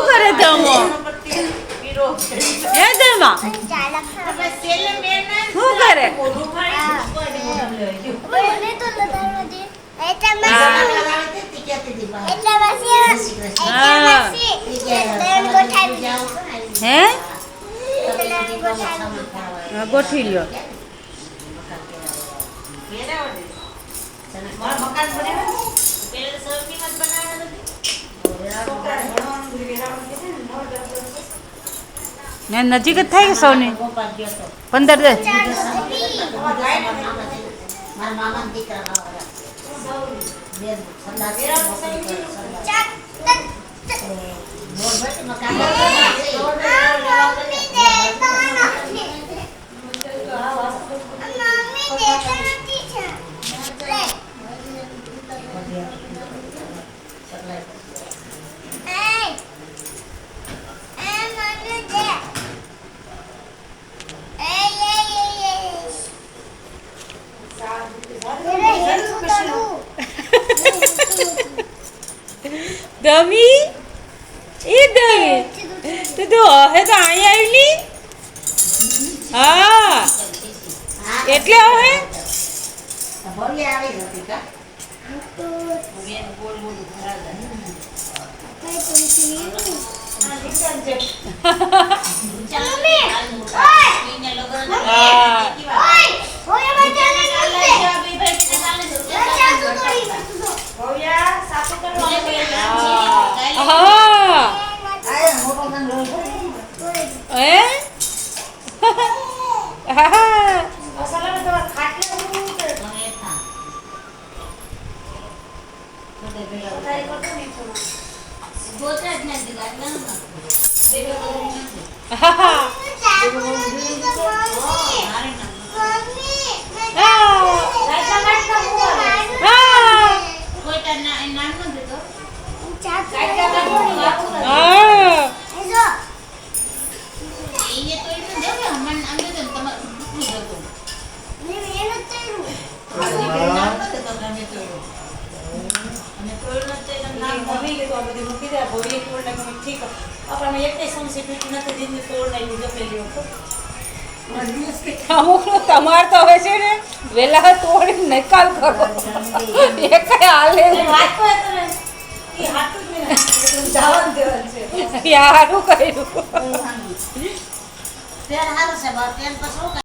કરે ધમો હે ધમા શું કરે હે ગોઠવી લ્યો ને નજીક જ થાય કે સૌની 15 દે દમી એ દમી તું તો હે તો અહીં આવેલી હા એટલે હવે તમારે તો હવે છે ને વેલા તોડી નિકાલ કરો એ કઈ હાલે યારું કર્યું